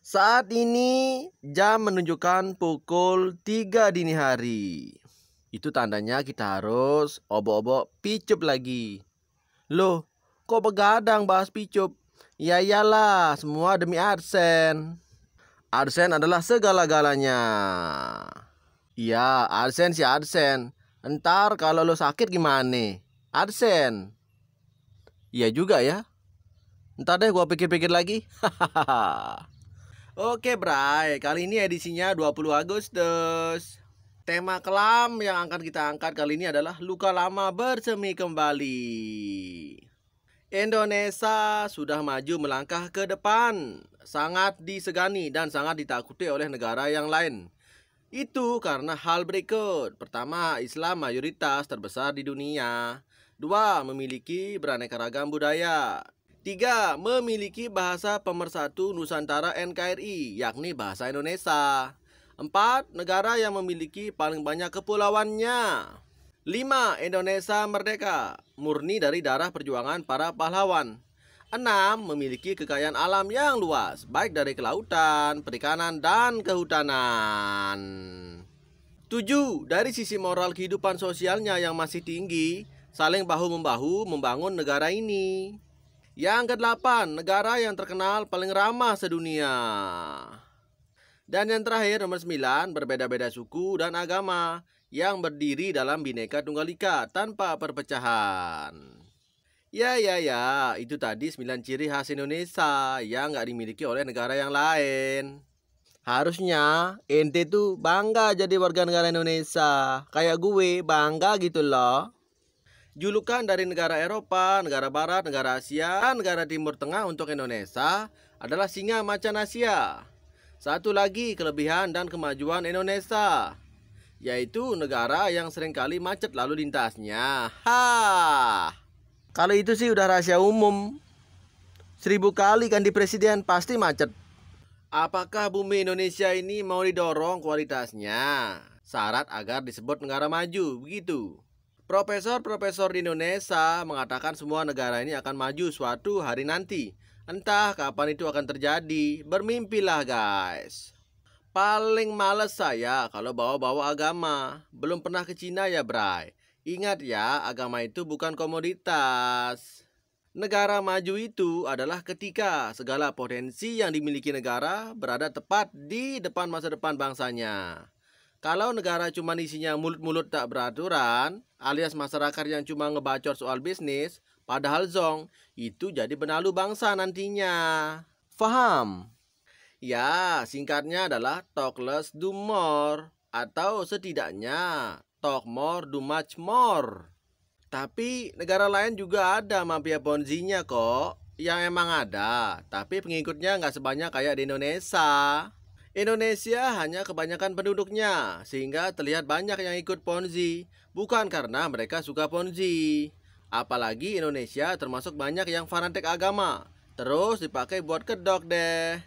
Saat ini jam menunjukkan pukul 3 dini hari. Itu tandanya kita harus obok-obok picup lagi. Loh, kok begadang bahas picup? Ya iyalah, semua demi AdSense. AdSense adalah segala-galanya. Iya, AdSense ya AdSense. Entar kalau lo sakit gimana? AdSense. Iya juga ya. Entar deh gua pikir-pikir lagi. Oke Bray, kali ini edisinya 20 Agustus. Tema kelam yang akan kita angkat kali ini adalah luka lama bersemi kembali. Indonesia sudah maju melangkah ke depan, sangat disegani dan sangat ditakuti oleh negara yang lain. Itu karena hal berikut. Pertama, Islam mayoritas terbesar di dunia. Dua, memiliki beraneka ragam budaya. 3. Memiliki bahasa pemersatu Nusantara NKRI, yakni bahasa Indonesia. 4. Negara yang memiliki paling banyak kepulauannya. 5. Indonesia merdeka, murni dari darah perjuangan para pahlawan. 6. Memiliki kekayaan alam yang luas, baik dari kelautan, perikanan, dan kehutanan. 7. Dari sisi moral kehidupan sosialnya yang masih tinggi, saling bahu-membahu membangun negara ini. Yang ke-8, negara yang terkenal paling ramah sedunia. Dan yang terakhir, nomor 9, berbeda-beda suku dan agama yang berdiri dalam Bhinneka Tunggal Ika tanpa perpecahan. Ya, itu tadi 9 ciri khas Indonesia yang nggak dimiliki oleh negara yang lain. Harusnya ente tuh bangga jadi warga negara Indonesia. Kayak gue bangga gitu loh. Julukan dari negara Eropa, negara Barat, negara Asia, dan negara Timur Tengah untuk Indonesia adalah singa macan Asia. Satu lagi kelebihan dan kemajuan Indonesia, yaitu negara yang seringkali macet lalu lintasnya. Kalau itu sih udah rahasia umum. 1000 kali ganti presiden pasti macet. Apakah bumi Indonesia ini mau didorong kualitasnya? Syarat agar disebut negara maju, begitu. Profesor-profesor di Indonesia mengatakan semua negara ini akan maju suatu hari nanti. Entah kapan itu akan terjadi, bermimpilah guys. Paling males saya kalau bawa-bawa agama. Belum pernah ke Cina ya Bray. Ingat ya, agama itu bukan komoditas. Negara maju itu adalah ketika segala potensi yang dimiliki negara berada tepat di depan masa depan bangsanya. Kalau negara cuma isinya mulut-mulut tak beraturan, alias masyarakat yang cuma ngebacot soal bisnis, padahal zong, itu jadi benalu bangsa nantinya. Faham? Ya, singkatnya adalah talk less do more, atau setidaknya talk more do much more. Tapi negara lain juga ada mafia ponzinya kok, yang emang ada, tapi pengikutnya nggak sebanyak kayak di Indonesia. Indonesia hanya kebanyakan penduduknya, sehingga terlihat banyak yang ikut Ponzi, bukan karena mereka suka Ponzi. Apalagi Indonesia termasuk banyak yang fanatik agama, terus dipakai buat kedok deh.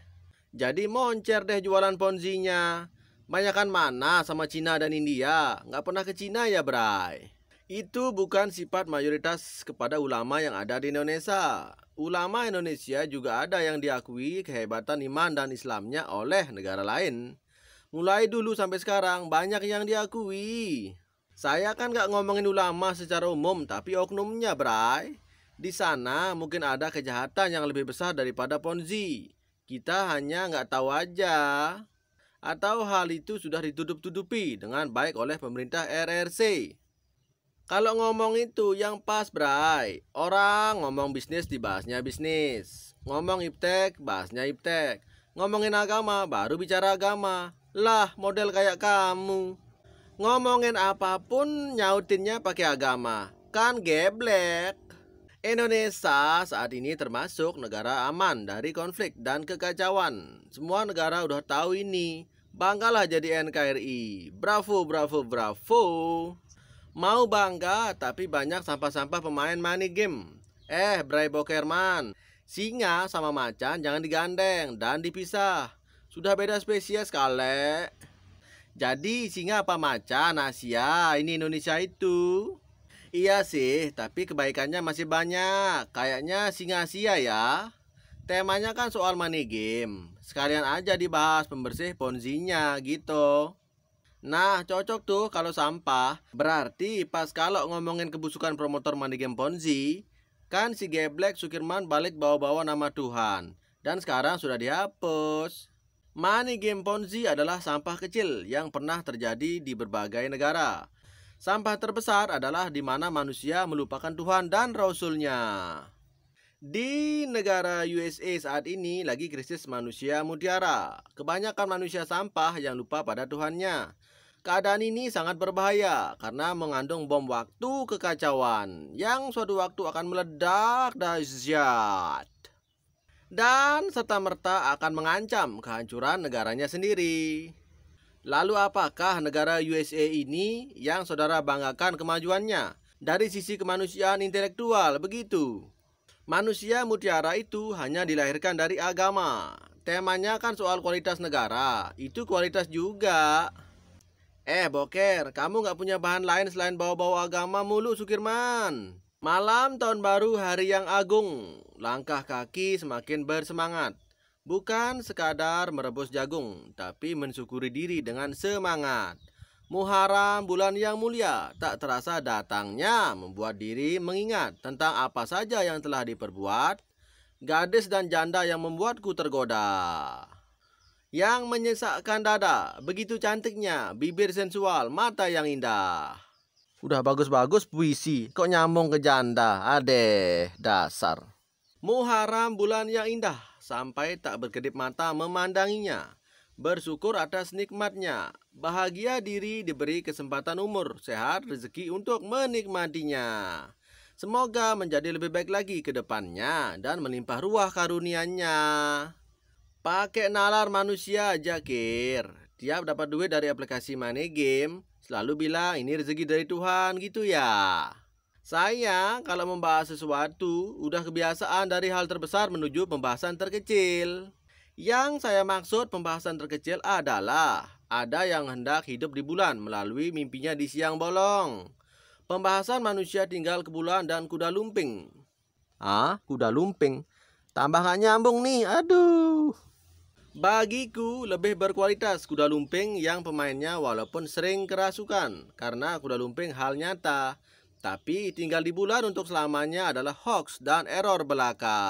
Jadi moncer deh jualan Ponzinya. Banyakan mana sama Cina dan India, nggak pernah ke Cina ya Bray. Itu bukan sifat mayoritas kepada ulama yang ada di Indonesia. Ulama Indonesia juga ada yang diakui kehebatan iman dan Islamnya oleh negara lain. Mulai dulu sampai sekarang banyak yang diakui. Saya kan gak ngomongin ulama secara umum, tapi oknumnya Bray. Di sana mungkin ada kejahatan yang lebih besar daripada Ponzi. Kita hanya gak tahu aja. Atau hal itu sudah ditutup-tutupi dengan baik oleh pemerintah RRC. Kalau ngomong itu yang pas Bray. Orang ngomong bisnis dibahasnya bisnis. Ngomong iptek, bahasnya iptek. Ngomongin agama, baru bicara agama. Lah model kayak kamu. Ngomongin apapun nyautinnya pakai agama. Kan geblek. Indonesia saat ini termasuk negara aman dari konflik dan kekacauan. Semua negara udah tahu ini. Banggalah jadi NKRI. Bravo, bravo, bravo. Mau bangga tapi banyak sampah-sampah pemain money game. Bray Bokerman, singa sama macan jangan digandeng dan dipisah. Sudah beda spesies kali. Jadi singa apa macan Asia, ini Indonesia itu. Iya sih, tapi kebaikannya masih banyak. Kayaknya singa Asia ya. Temanya kan soal money game. Sekalian aja dibahas pembersih Ponzi-nya gitu. Nah, cocok tuh kalau sampah. Berarti pas kalau ngomongin kebusukan promotor money game Ponzi, kan si Geblek Sukirman balik bawa-bawa nama Tuhan. Dan sekarang sudah dihapus. Money game Ponzi adalah sampah kecil yang pernah terjadi di berbagai negara. Sampah terbesar adalah di mana manusia melupakan Tuhan dan Rasulnya. Di negara USA saat ini lagi krisis manusia mutiara. Kebanyakan manusia sampah yang lupa pada Tuhannya. Keadaan ini sangat berbahaya karena mengandung bom waktu kekacauan yang suatu waktu akan meledak dahsyat. Dan serta-merta akan mengancam kehancuran negaranya sendiri. Lalu apakah negara USA ini yang saudara banggakan kemajuannya? Dari sisi kemanusiaan intelektual begitu. Manusia mutiara itu hanya dilahirkan dari agama. Temanya kan soal kualitas negara. Itu kualitas juga. Boker, kamu gak punya bahan lain selain bawa-bawa agama mulu, Sukirman. Malam tahun baru, hari yang agung. Langkah kaki semakin bersemangat. Bukan sekadar merebus jagung, tapi mensyukuri diri dengan semangat. Muharram, bulan yang mulia, tak terasa datangnya membuat diri mengingat tentang apa saja yang telah diperbuat. Gadis dan janda yang membuatku tergoda. Yang menyesakkan dada, begitu cantiknya, bibir sensual, mata yang indah. Udah bagus-bagus puisi, kok nyambung ke janda, adeh, dasar. Muharram, bulan yang indah, sampai tak berkedip mata memandanginya. Bersyukur atas nikmatnya. Bahagia diri diberi kesempatan umur, sehat, rezeki untuk menikmatinya. Semoga menjadi lebih baik lagi ke depannya dan melimpah ruah karunia-Nya. Pakai nalar manusia aja, Kir. Tiap dapat duit dari aplikasi money game, selalu bilang ini rezeki dari Tuhan gitu ya. Saya kalau membahas sesuatu udah kebiasaan dari hal terbesar menuju pembahasan terkecil. Yang saya maksud pembahasan terkecil adalah ada yang hendak hidup di bulan melalui mimpinya di siang bolong. Pembahasan manusia tinggal ke bulan dan kuda lumping. Kuda lumping? Tambah gak nyambung nih, aduh. Bagiku lebih berkualitas kuda lumping yang pemainnya walaupun sering kerasukan. Karena kuda lumping hal nyata. Tapi tinggal di bulan untuk selamanya adalah hoax dan error belaka.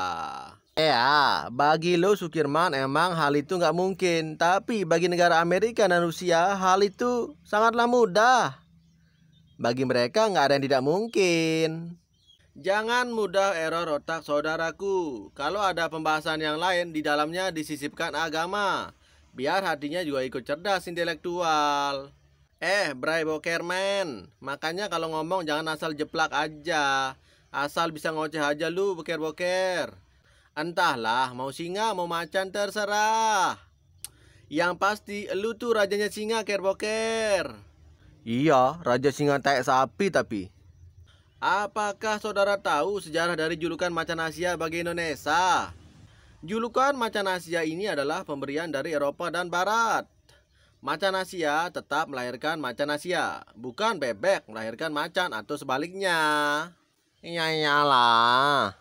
Bagi lo Sukirman emang hal itu nggak mungkin. Tapi bagi negara Amerika dan Rusia hal itu sangatlah mudah. Bagi mereka nggak ada yang tidak mungkin. Jangan mudah error otak saudaraku. Kalau ada pembahasan yang lain di dalamnya disisipkan agama. Biar hatinya juga ikut cerdas intelektual. Bray Bokerman, makanya kalau ngomong jangan asal jeplak aja. Asal bisa ngoceh aja lu boker-boker. Entahlah, mau singa, mau macan terserah. Yang pasti, lu tuh rajanya singa, Kerboker. Iya, raja singa taek sapi tapi. Apakah saudara tahu sejarah dari julukan macan Asia bagi Indonesia? Julukan macan Asia ini adalah pemberian dari Eropa dan Barat. Macan Asia tetap melahirkan macan Asia, bukan bebek melahirkan macan atau sebaliknya. Iyalah.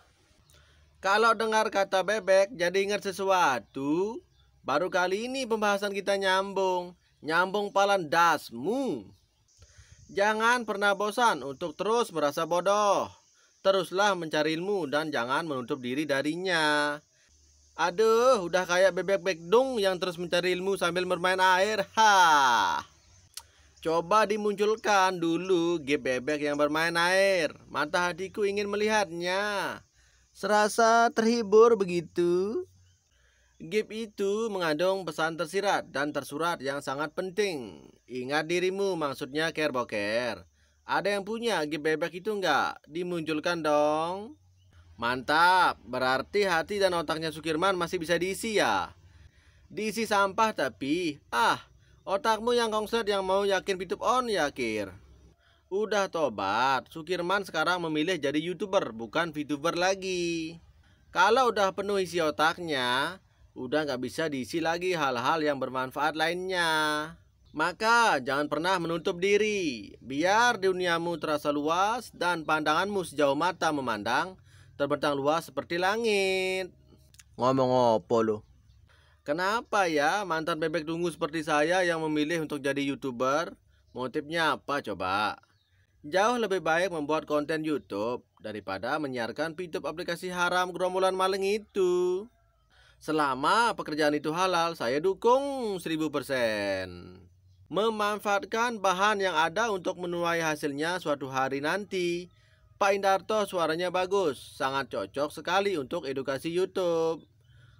Kalau dengar kata bebek jadi ingat sesuatu. Baru kali ini pembahasan kita nyambung. Nyambung palan dasmu. Jangan pernah bosan untuk terus merasa bodoh. Teruslah mencari ilmu dan jangan menutup diri darinya. Aduh, udah kayak bebek bekdung yang terus mencari ilmu sambil bermain air. Coba dimunculkan dulu game bebek yang bermain air. Mata hatiku ingin melihatnya. Serasa terhibur begitu. Game itu mengandung pesan tersirat dan tersurat yang sangat penting. Ingat dirimu, maksudnya Kerboker. Ada yang punya game bebek itu enggak? Dimunculkan dong. Mantap, berarti hati dan otaknya Sukirman masih bisa diisi ya. Diisi sampah tapi, otakmu yang konslet yang mau yakin pitup on ya, Kir. Udah tobat, Sukirman sekarang memilih jadi YouTuber, bukan VTuber lagi. Kalau udah penuh isi otaknya, udah gak bisa diisi lagi hal-hal yang bermanfaat lainnya. Maka jangan pernah menutup diri. Biar duniamu terasa luas dan pandanganmu sejauh mata memandang, terbentang luas seperti langit. Ngomong apa lo? Kenapa ya mantan bebek tunggu seperti saya yang memilih untuk jadi YouTuber? Motifnya apa coba? Jauh lebih baik membuat konten YouTube daripada menyiarkan YouTube aplikasi haram gerombolan maling itu. Selama pekerjaan itu halal, saya dukung 1000%. Memanfaatkan bahan yang ada untuk menuai hasilnya suatu hari nanti. Pak Indarto suaranya bagus, sangat cocok sekali untuk edukasi YouTube.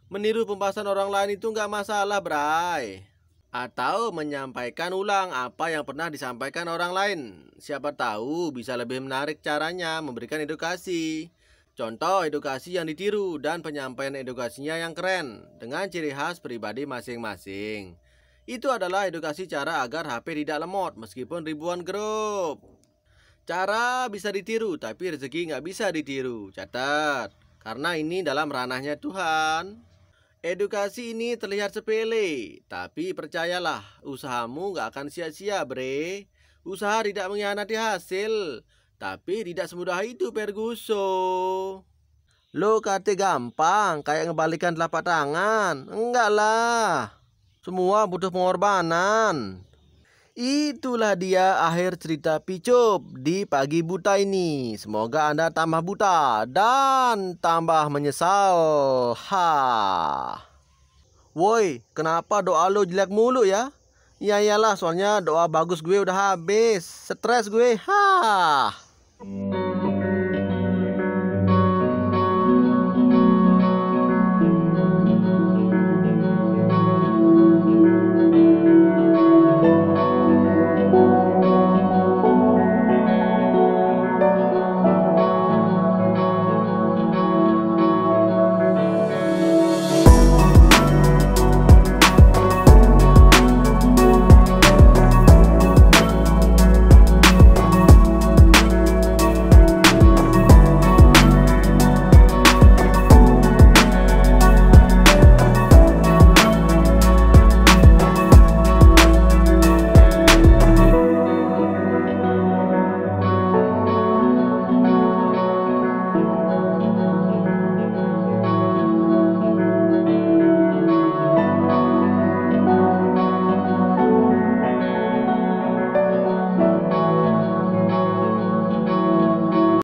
Meniru pembahasan orang lain itu nggak masalah, Bray. Atau menyampaikan ulang apa yang pernah disampaikan orang lain. Siapa tahu bisa lebih menarik caranya memberikan edukasi. Contoh edukasi yang ditiru dan penyampaian edukasinya yang keren dengan ciri khas pribadi masing-masing. Itu adalah edukasi cara agar HP tidak lemot meskipun ribuan grup. Cara bisa ditiru tapi rezeki nggak bisa ditiru. Catat, karena ini dalam ranahnya Tuhan. Edukasi ini terlihat sepele, tapi percayalah, usahamu nggak akan sia-sia, bre. Usaha tidak mengkhianati hasil, tapi tidak semudah itu, Ferguson. Lo kate gampang, kayak ngebalikan telapak tangan. Enggak lah, semua butuh pengorbanan. Itulah dia akhir cerita Picup di pagi buta ini. Semoga Anda tambah buta dan tambah menyesal. Ha. Woi, kenapa doa lo jelek mulu ya? Ya iyalah, soalnya doa bagus gue udah habis. Stres gue. Ha.